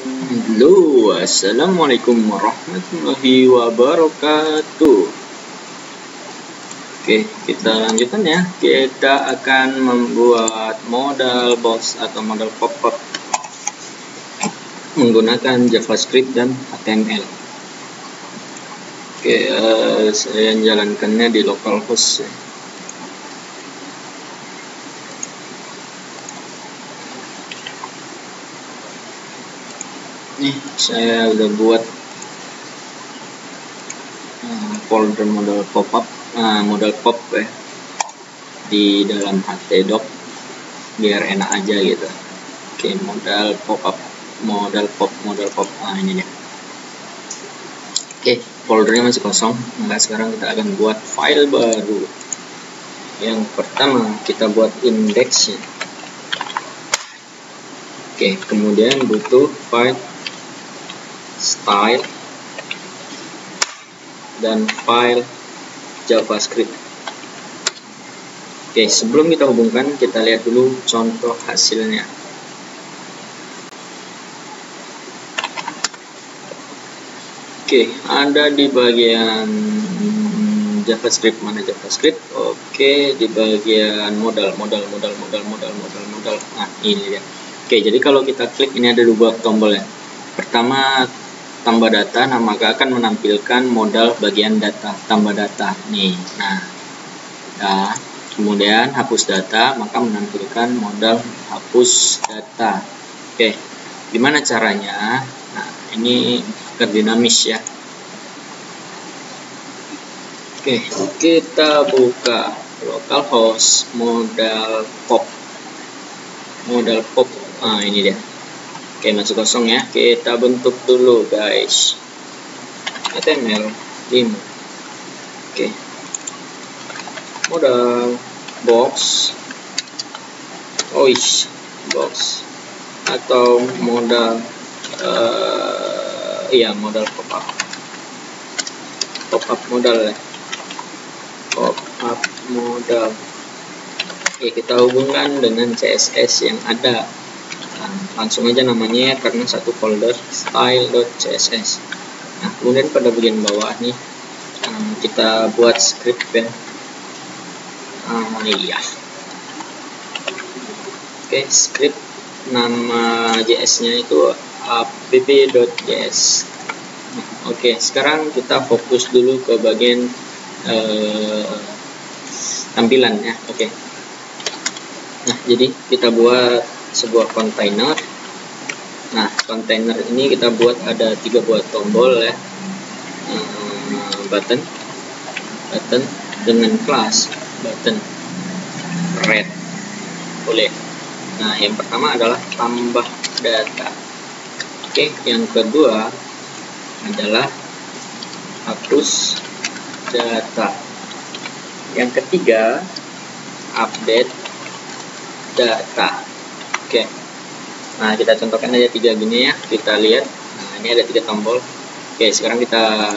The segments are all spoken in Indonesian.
Halo, assalamualaikum warahmatullahi wabarakatuh. Oke, kita lanjutkan ya. Kita akan membuat modal box atau modal pop-up menggunakan JavaScript dan HTML. Oke, saya jalankannya di localhost ya. Nih, saya udah buat folder modal pop-up, modal pop ya, di dalam htdoc biar enak aja gitu. Oke, modal pop-up, modal pop, ini dia. Oke, foldernya masih kosong. Nah, sekarang kita akan buat file baru. Yang pertama kita buat indeksnya. Oke, kemudian butuh file style dan file JavaScript. Oke, sebelum kita hubungkan, kita lihat dulu contoh hasilnya. Oke, ada di bagian JavaScript, mana JavaScript? Oke, di bagian modal. Nah, ini dia. Oke, jadi kalau kita klik, ini ada dua tombol ya. Pertama, tambah data, nah maka akan menampilkan modal bagian data, tambah data nih. Nah, kemudian hapus data, maka menampilkan modal hapus data. Oke, gimana caranya? Nah, ini dinamis ya. Oke, kita buka localhost modal pop. Nah, ini dia. Oke, masih kosong ya. Kita bentuk dulu guys, HTML 5. Oke, modal box, box atau modal modal pop-up modal ya, pop-up modal. Oke, kita hubungkan dengan CSS yang ada. Langsung aja namanya karena satu folder, style.css. Nah, kemudian pada bagian bawah nih kita buat script ya. Oke, script nama JS-nya itu app.js. Oke, sekarang kita fokus dulu ke bagian tampilan ya. Oke. Nah, jadi kita buat sebuah kontainer. Nah, kontainer ini kita buat ada 3 buah tombol ya, button dengan kelas button red boleh. Nah, yang pertama adalah tambah data. Oke, yang kedua adalah hapus data. Yang ketiga update data. Oke, nah kita contohkan aja 3 gini ya, kita lihat. Nah, ini ada 3 tombol. Oke, sekarang kita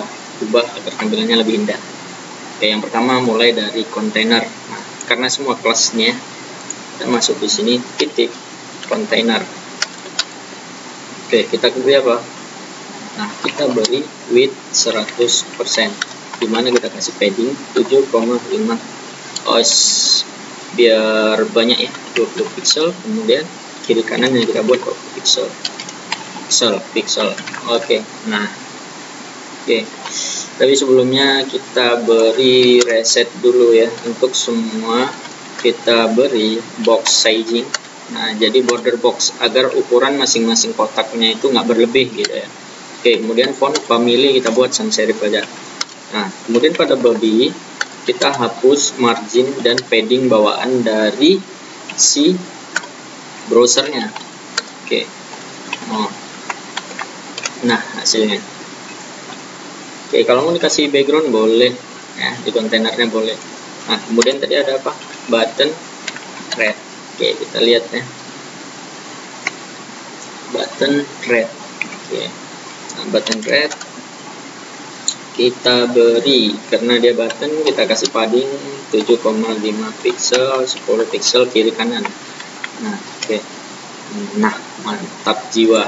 ubah agar tampilannya lebih indah. Oke, yang pertama mulai dari kontainer. Nah, karena semua kelasnya kita masuk di sini, titik kontainer. Oke, kita beri apa? Nah, kita beri width 100%, dimana kita kasih padding 7,5 os biar banyak ya, 20 pixel. Kemudian kiri kanan yang kita buat pixel. Oke, nah, oke. Tapi sebelumnya kita beri reset dulu ya. Untuk semua kita beri box sizing. Nah, jadi border box agar ukuran masing-masing kotaknya itu nggak berlebih gitu ya. Oke, kemudian font family kita buat sans serif aja. Nah, kemudian pada body kita hapus margin dan padding bawaan dari si browsernya. Oke. Nah, hasilnya. Oke, kalau mau dikasih background boleh ya, di kontainernya boleh. Nah, kemudian tadi ada apa? Button red. Oke, kita lihat ya. Button red. Oke. Nah, button red kita beri, karena dia button, kita kasih padding 7,5 pixel, 10 pixel kiri kanan. Nah, oke. Nah, mantap jiwa.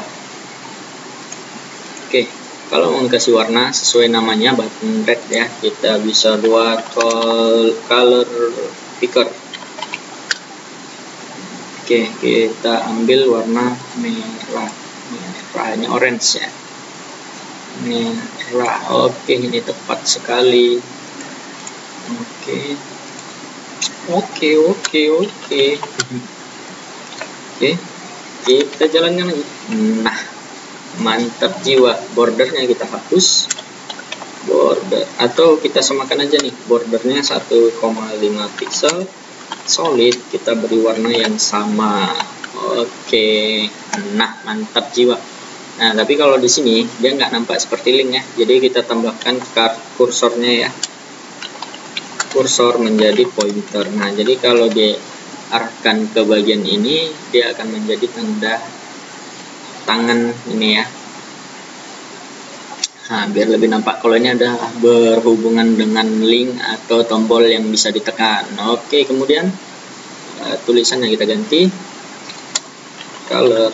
Oke, kalau mau kasih warna sesuai namanya button red ya, kita bisa buat color picker. Oke, kita ambil warna merahnya orange ya, merah. Oke, ini tepat sekali. Oke, kita jalankan lagi. Nah, mantap jiwa. Bordernya kita hapus, border, atau kita samakan aja nih, bordernya 1,5 pixel. Solid, kita beri warna yang sama. Oke, nah mantap jiwa. Nah, tapi kalau di sini dia nggak nampak seperti link ya, jadi kita tambahkan kursornya ya, kursor menjadi pointer. Nah, jadi kalau diarahkan ke bagian ini, dia akan menjadi tanda tangan ini ya. Nah, biar lebih nampak kalau ini adalah berhubungan dengan link atau tombol yang bisa ditekan. Oke, kemudian tulisannya kita ganti color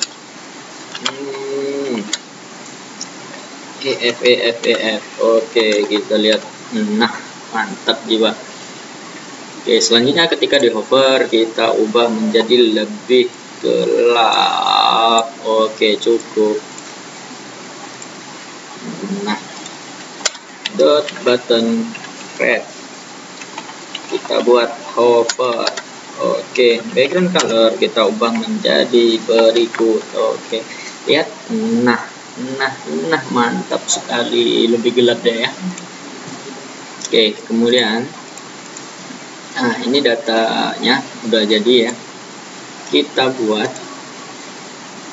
EF. Oke, kita lihat. Nah, mantap jiwa. Oke, selanjutnya ketika di hover kita ubah menjadi lebih gelap. Oke, cukup. Nah, dot button red, kita buat hover. Oke, background color kita ubah menjadi berikut. Oke, lihat. Nah mantap sekali, lebih gelap deh ya. Oke, kemudian nah ini datanya udah jadi ya. Kita buat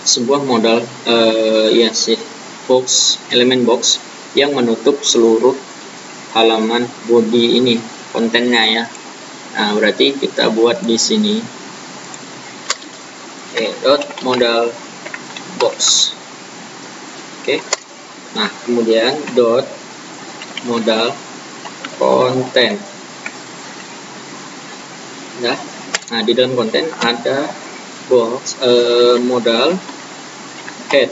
sebuah modal box, elemen box yang menutup seluruh halaman body ini, kontennya ya. Nah, berarti kita buat di sini dot modal box. Oke. Nah, kemudian dot modal konten. Nah, di dalam konten ada box modal head.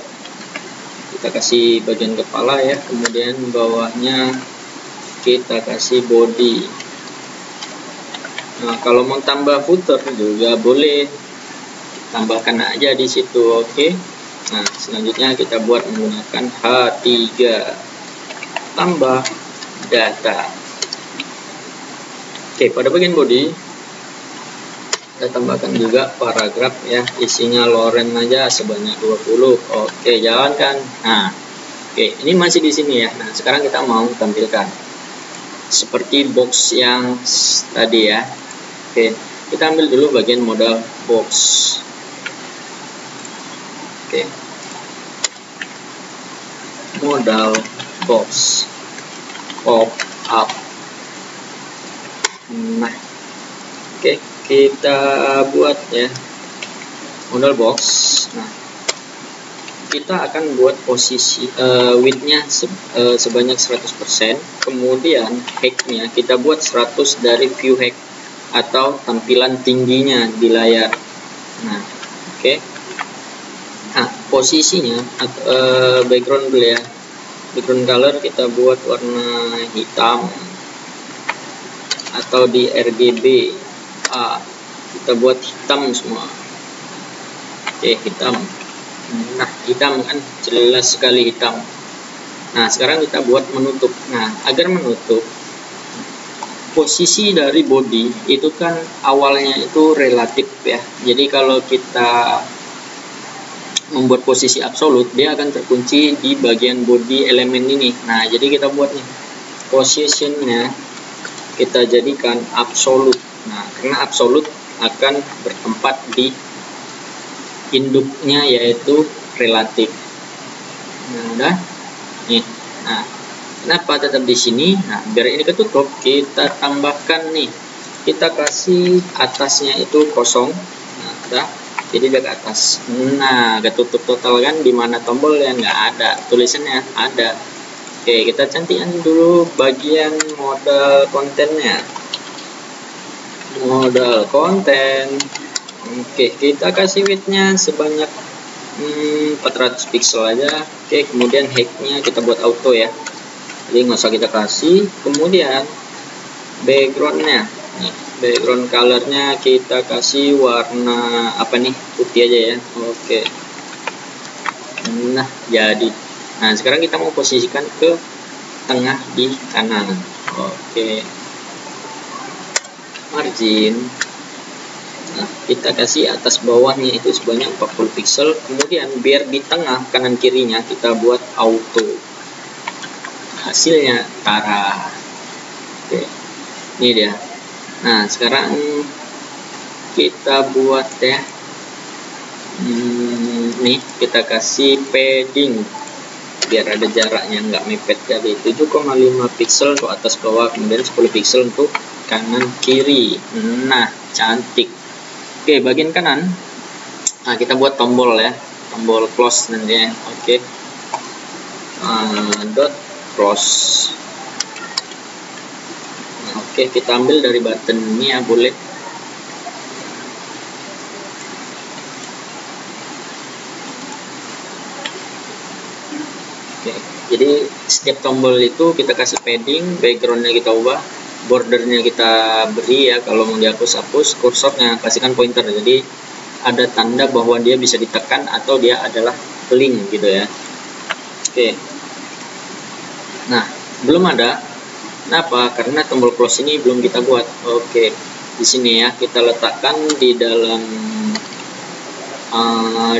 Kita kasih bagian kepala ya, kemudian bawahnya kita kasih body. Nah, kalau mau tambah footer juga boleh, tambahkan aja di situ. Oke. Nah, selanjutnya kita buat menggunakan H3 tambah data. Oke, pada bagian body kita tambahkan juga paragraf ya, isinya Loren aja sebanyak 20. Oke, jalankan. Nah, oke, ini masih di sini ya. Nah, sekarang kita mau tampilkan seperti box yang tadi ya. Oke, kita ambil dulu bagian modal box. Oke, modal box pop up. Nah, oke, kita buat ya modal box. Nah, kita akan buat posisi width-nya sebanyak 100%, kemudian height-nya kita buat 100 dari view height atau tampilan tingginya di layar. Nah, oke. Nah, posisinya background dulu ya. Background color kita buat warna hitam atau di RGB. Kita buat hitam semua. Oke, hitam. Nah, hitam kan jelas sekali hitam. Nah, sekarang kita buat menutup. Nah, agar menutup, posisi dari body itu kan awalnya itu relatif ya. Jadi kalau kita membuat posisi absolut, dia akan terkunci di bagian body elemen ini. Nah, jadi kita buat nih positionnya kita jadikan absolut. Nah, karena absolut akan bertempat di induknya yaitu relatif. Nah, udah nih. Nah, kenapa tetap di sini? Nah, biar ini ketutup, kita tambahkan nih, kita kasih atasnya itu kosong. Nah, udah, jadi dia ke atas. Nah, ketutup total kan, dimana tombol yang nggak ada, tulisannya ada. Oke, kita cantikan dulu bagian modal kontennya. Modal konten. Oke, kita kasih width-nya sebanyak 400 pixel aja. Oke, kemudian height-nya kita buat auto ya, jadi nggak usah kita kasih. Kemudian background-nya nih, background color-nya kita kasih warna apa nih, putih aja ya. Oke, nah jadi, nah sekarang kita mau posisikan ke tengah di kanan. Oke, margin, nah kita kasih atas bawahnya itu sebanyak 40 pixel. Kemudian biar di tengah kanan kirinya kita buat auto, hasilnya tara. Oke, ini dia. Nah sekarang kita buat ya, nih kita kasih padding biar ada jaraknya, nggak mepet. Jadi 7,5 pixel untuk atas bawah, kemudian 10 pixel untuk kanan kiri. Nah cantik. Oke, bagian kanan, nah kita buat tombol ya, tombol close nanti ya. Oke, dot close. Nah, oke, kita ambil dari button ini ya, boleh. Oke, jadi setiap tombol itu kita kasih padding, backgroundnya kita ubah, bordernya kita beri ya, kalau mau dihapus-hapus, kursornya kasihkan pointer, jadi ada tanda bahwa dia bisa ditekan atau dia adalah link gitu ya. Oke, nah belum ada, kenapa? Karena tombol close ini belum kita buat. Oke, di sini ya kita letakkan di dalam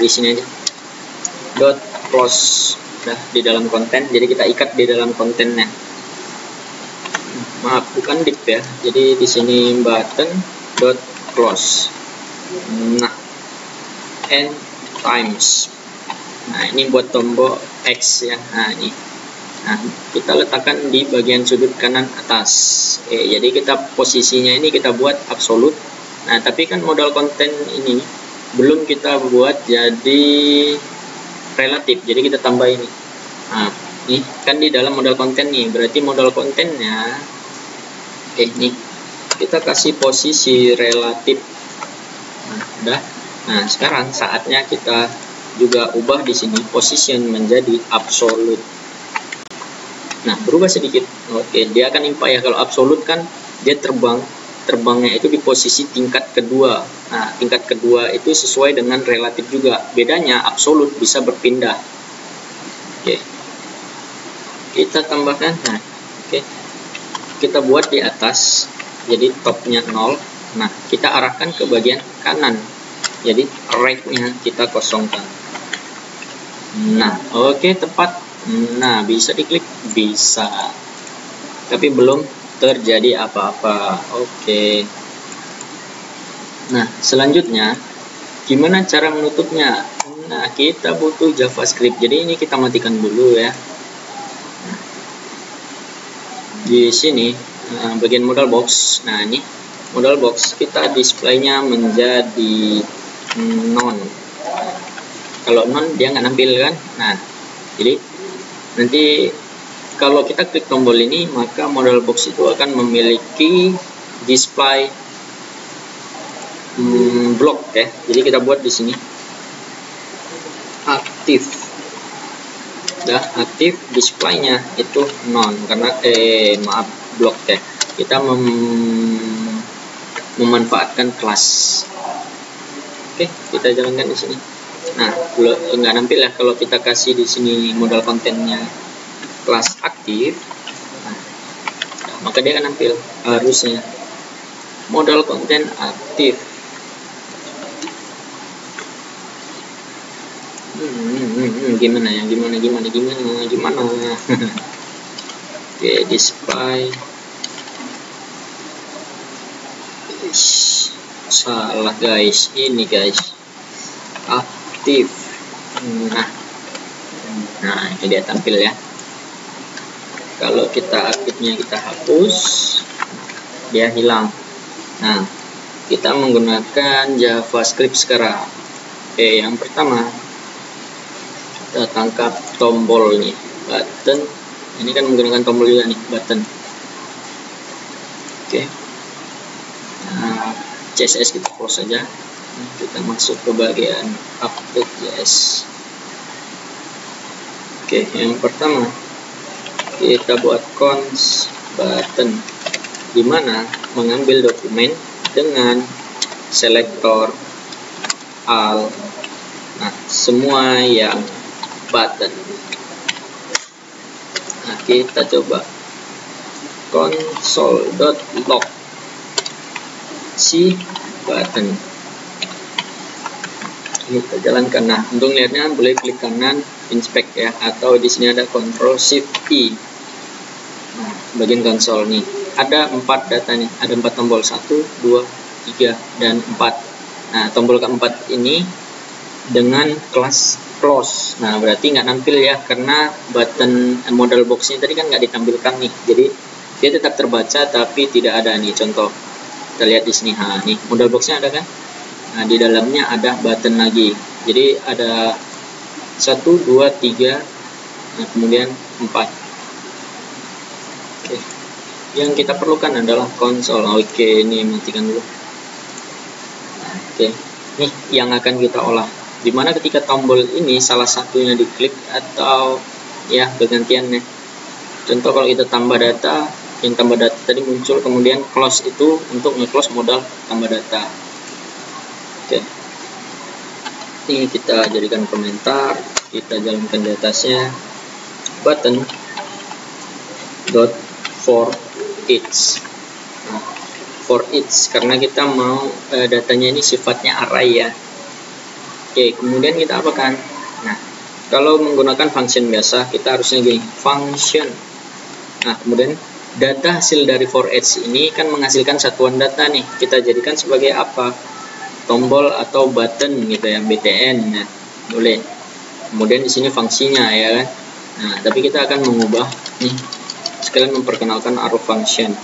di sini aja, dot close. Udah di dalam konten, jadi kita ikat di dalam kontennya. Maaf, bukan div ya, jadi di sini button dot close. Nah, and times. Nah ini buat tombol X ya. Nah ini, nah kita letakkan di bagian sudut kanan atas. Oke, jadi kita posisinya ini kita buat absolut. Nah tapi kan modal konten ini belum kita buat jadi relatif, jadi kita tambah ini. Nah ini kan di dalam modal konten nih, berarti modal kontennya nih kita kasih posisi relatif. Nah udah, nah sekarang saatnya kita juga ubah di sini position menjadi absolut. Nah berubah sedikit. Oke, dia akan impa ya, kalau absolut kan dia terbangnya itu di posisi tingkat kedua. Nah tingkat kedua itu sesuai dengan relatif juga, bedanya absolut bisa berpindah. Oke, kita tambahkan. Nah oke, kita buat di atas, jadi topnya 0. Nah kita arahkan ke bagian kanan, jadi right-nya kita kosongkan. Nah oke, tepat. Nah bisa diklik, bisa, tapi belum terjadi apa-apa. Oke, nah selanjutnya gimana cara menutupnya? Nah kita butuh JavaScript, jadi ini kita matikan dulu ya. Di sini bagian modal box. Nah ini modal box, kita displaynya menjadi none. Kalau none dia nggak nampil kan. Nah jadi nanti kalau kita klik tombol ini, maka modal box itu akan memiliki display block ya. Jadi kita buat di sini aktif. Dah aktif, displaynya itu none karena block ya. Kita memanfaatkan kelas. Oke, kita jalankan di sini. Nah, nggak nampil ya kalau kita kasih di sini modal kontennya kelas aktif. Nah, maka dia akan nampil harusnya modal konten aktif. Gimana ya, gimana oke, display salah guys, ini guys aktif. Nah ini dia tampil ya. Kalau kita aktifnya kita hapus, dia hilang. Nah kita menggunakan JavaScript sekarang. Oke, yang pertama kita tangkap tombol nih, button. Ini kan menggunakan tombol juga nih, button. Oke, nah CSS kita close saja. Kita masuk ke bagian update.js. Oke, yang pertama kita buat cons button, dimana mengambil dokumen dengan selektor alt, nah semua yang button. Nah, kita coba console.log si button. Kita jalankan. Nah, untuk lihatnya boleh klik kanan inspect ya, atau di sini ada Ctrl Shift I. Nah, bagian konsol nih ada 4 datanya, ada 4 tombol, 1, 2, 3, dan 4. Nah, tombol keempat ini dengan kelas close. Nah, berarti nggak nampil ya, karena button model boxnya tadi kan nggak ditampilkan nih. Jadi dia tetap terbaca tapi tidak ada nih. Contoh kita lihat di sini. Nah, nih model boxnya ada kan? Nah, di dalamnya ada button lagi. Jadi ada 1, 2, 3, nah kemudian 4. Oke. Yang kita perlukan adalah konsol. Oke, ini matikan dulu. Oke, nih yang akan kita olah. Dimana ketika tombol ini salah satunya diklik atau ya bergantian nih. Contoh kalau kita tambah data, yang tambah data tadi muncul, kemudian close itu untuk nge-close modal tambah data. Oke, ini kita jadikan komentar, kita jalankan di atasnya button dot for each. Nah, for each karena kita mau datanya ini sifatnya array ya. Oke, kemudian kita apakan? Nah, kalau menggunakan function biasa kita harusnya gini, function. Nah, kemudian data hasil dari for each ini kan menghasilkan satuan data nih. Kita jadikan sebagai apa? Tombol atau button gitu ya, btn ya. Boleh. Kemudian di sini fungsinya ya kan. Nah, tapi kita akan mengubah nih, sekalian memperkenalkan arrow function.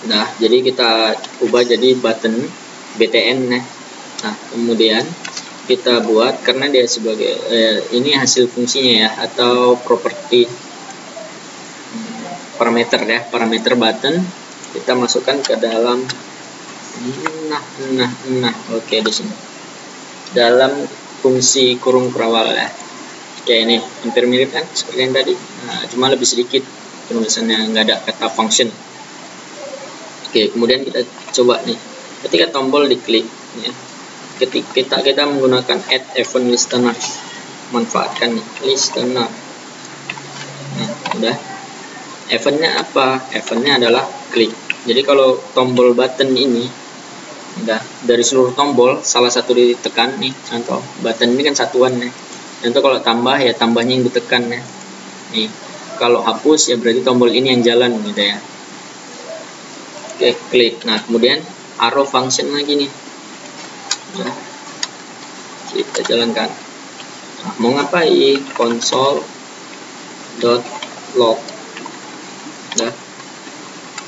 Nah, jadi kita ubah jadi button btn ya. Nah, kemudian kita buat karena dia sebagai ini hasil fungsinya ya, atau properti parameter ya, parameter button kita masukkan ke dalam oke, di sini dalam fungsi kurung perawal ya. Oke, ini hampir mirip kan seperti yang tadi. Nah, cuma lebih sedikit penulisannya, nggak ada kata function. Oke, kemudian kita coba nih, ketika tombol diklik ya, ketika kita menggunakan add event listener, manfaatkan nih listener. Nah, udah. Eventnya apa? Eventnya adalah klik. Jadi kalau tombol button ini udah dari seluruh tombol salah satu ditekan nih, contoh button ini kan satuan nih. Contoh kalau tambah ya tambahnya yang ditekan ya. Nih, kalau hapus ya berarti tombol ini yang jalan gitu ya. Oke, klik. Nah, kemudian arrow function lagi nih. Nah, kita jalankan. Nah, mau ngapain? Console.log. Nah,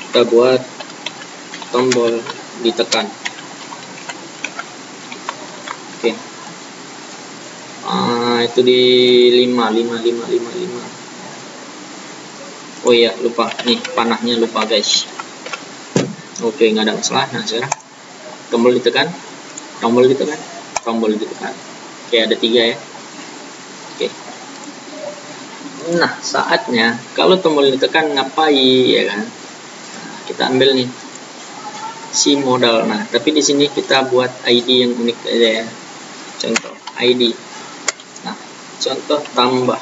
kita buat tombol ditekan. Oke. Itu di 5. Oh iya, lupa nih panahnya, lupa guys. Oke, nggak ada masalah. Nah, sekarang tombol ditekan. Oke, ada 3 ya. Oke. Nah, saatnya kalau tombol ditekan ngapain ya kan? Nah, kita ambil nih si modal. Nah, tapi di sini kita buat ID yang unik aja ya. Contoh ID. Nah, contoh tambah.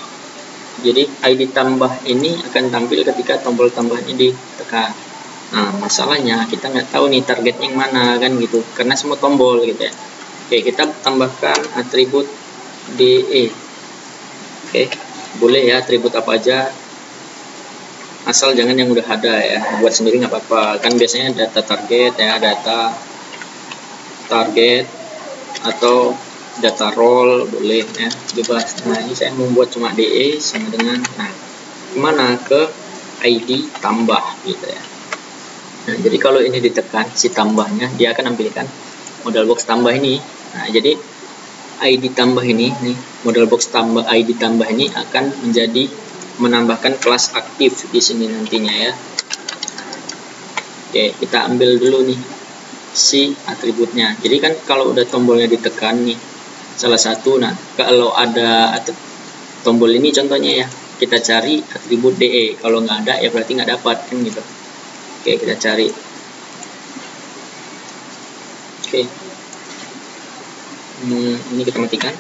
Jadi ID tambah ini akan tampil ketika tombol tambahnya ditekan. Nah, masalahnya kita nggak tahu nih targetnya yang mana kan gitu, karena semua tombol gitu ya. Oke, kita tambahkan atribut DE. Oke, boleh ya atribut apa aja, asal jangan yang udah ada ya. Buat sendiri nggak apa-apa, kan biasanya data target ya, data target atau data role boleh ya, bebas. Nah, ini saya membuat cuma DE sama dengan, nah kemana ke ID tambah gitu ya. Nah, jadi kalau ini ditekan si tambahnya, dia akan nampilkan model box tambah ini. Nah, jadi ID tambah ini nih, model box tambah ID tambah ini akan menjadi menambahkan kelas aktif di sini nantinya ya. Oke, kita ambil dulu nih si atributnya. Jadi kan kalau udah tombolnya ditekan nih salah satu, nah kalau ada tombol ini contohnya ya, kita cari atribut DE. Kalau nggak ada ya berarti nggak dapat kan gitu. Oke, kita cari. Oke, ini kita matikan,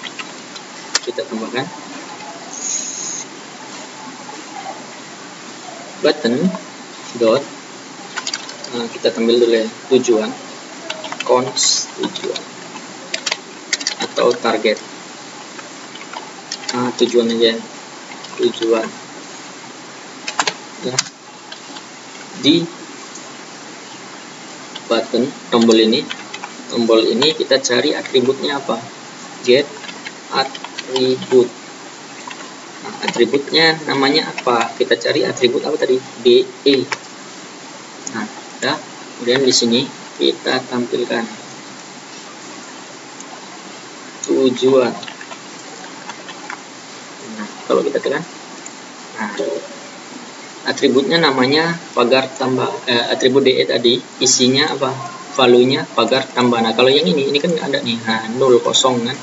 kita tambahkan button dot, kita tampil dulu ya, tujuan, cons tujuan atau target. Tujuan aja, tujuan ya. Di button tombol ini kita cari atributnya apa, get atribut. Nah, atributnya namanya apa, kita cari atribut apa tadi, DE. Nah, kemudian di sini kita tampilkan tujuan. Nah, kalau kita tekan, nah, atributnya namanya pagar tambah, atribut DE tadi isinya apa, value-nya pagar tambah. Nah, kalau yang ini kan nggak ada nih, nah 0 kosong kan,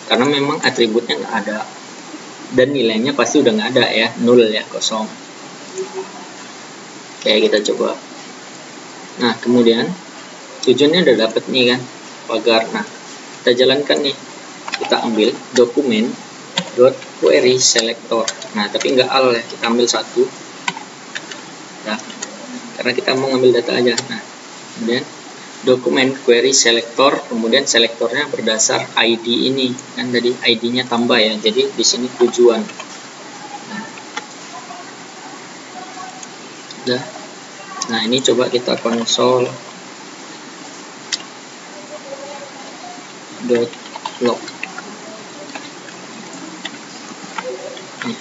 karena memang atributnya nggak ada dan nilainya pasti udah nggak ada ya, 0 ya, kosong. Oke, kita coba. Nah, kemudian tujuannya udah dapet nih kan, pagar. Nah, kita jalankan nih, kita ambil dokumen dot query selector. Nah, tapi nggak al ya, kita ambil satu. Nah, karena kita mau ngambil data aja. Nah, kemudian dokumen query selector, kemudian selektornya berdasar ID ini kan, tadi ID-nya tambah ya, jadi di sini tujuan. Nah, ini coba kita konsol dot log. Nih,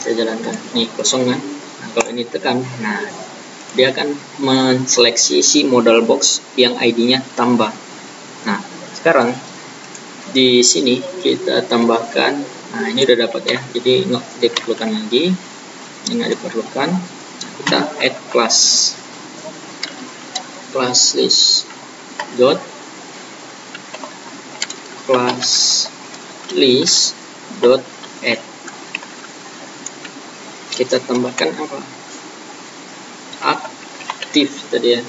saya jalankan, nih kosong kan. Nah, kalau ini tekan, nah dia akan menseleksi si modal box yang ID-nya tambah. Nah, sekarang di sini kita tambahkan, nah ini udah dapat ya, jadi nggak diperlukan lagi, ini nggak diperlukan. Kita add class list dot class list dot add. Kita tambahkan apa, aktif tadi ya.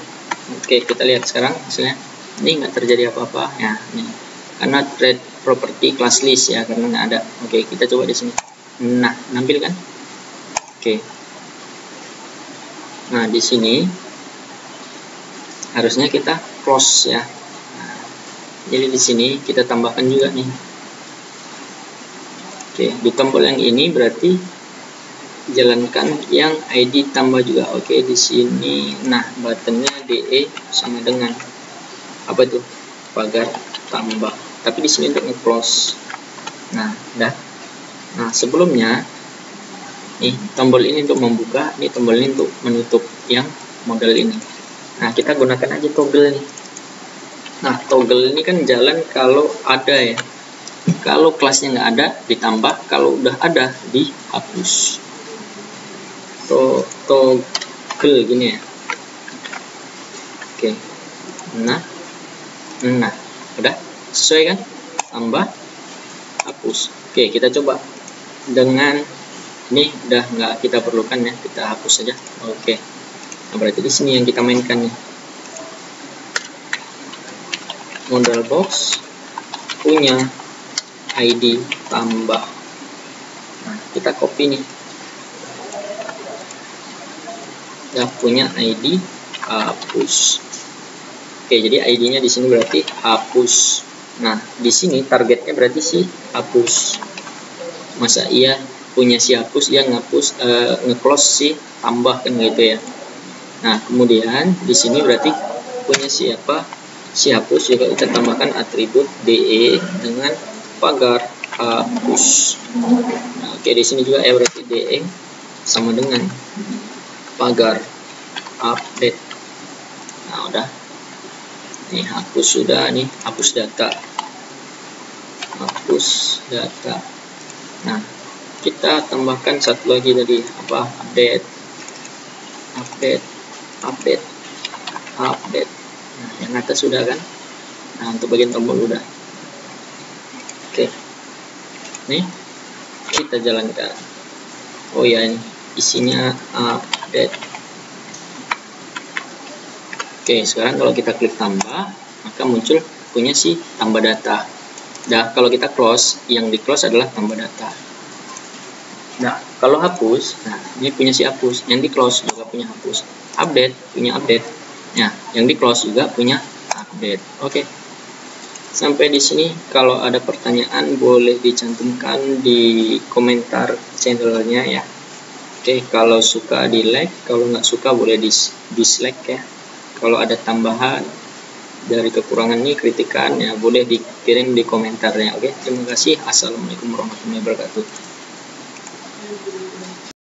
Oke, kita lihat sekarang hasilnya. Ini nggak terjadi apa-apa ya, nih karena thread property class list ya, karena nggak ada. Oke, kita coba di sini. Nah, nampil kan? Oke. Nah, di sini harusnya kita close ya. Nah, jadi di sini kita tambahkan juga nih. Oke, di tombol yang ini berarti jalankan yang ID tambah juga. Oke, di sini nah buttonnya DE sama dengan apa tuh, pagar tambah, tapi di sini untuk nge-close. Nah, udah. Nah, sebelumnya nih tombol ini untuk membuka, ini tombol ini untuk menutup yang model ini. Nah, kita gunakan aja toggle nih. Nah, toggle ini kan jalan kalau ada ya, kalau kelasnya nggak ada ditambah, kalau udah ada dihapus. Toggle gini ya. Oke, nah udah sesuai kan, tambah, hapus. Oke, kita coba dengan ini, udah nggak kita perlukan ya, kita hapus saja. Oke, nah berarti di sini yang kita mainkan nih, modal box punya ID tambah. Nah, kita copy nih, udah punya ID hapus. Oke, jadi ID-nya di sini berarti hapus. Nah, di sini targetnya berarti si hapus. Masa iya punya si hapus, dia ngapus, nge-close si tambah kan gitu ya. Nah, kemudian di sini berarti punya siapa, si hapus, juga kita tambahkan atribut DE dengan pagar hapus. Nah, oke, di sini juga ya berarti DE sama dengan pagar update. Nah, udah. Nih hapus sudah, nih hapus data. Hapus data. Nah, kita tambahkan satu lagi tadi apa, update. Nah, yang atas sudah kan. Nah, untuk bagian tombol udah. Oke, nih kita jalankan. Oh ya, ini isinya update. Oke, sekarang kalau kita klik tambah, maka muncul punya si tambah data. Nah, kalau kita close, yang di close adalah tambah data. Nah, kalau hapus, nah ini punya si hapus. Yang di close juga punya hapus. Update punya update. Nah, yang di close juga punya update. Oke. Sampai di sini, kalau ada pertanyaan boleh dicantumkan di komentar channelnya ya. Oke, kalau suka di like, kalau nggak suka boleh dislike ya. Kalau ada tambahan dari kekurangan ini, kritikan ya boleh dikirim di komentarnya. Oke, terima kasih. Assalamualaikum warahmatullahi wabarakatuh.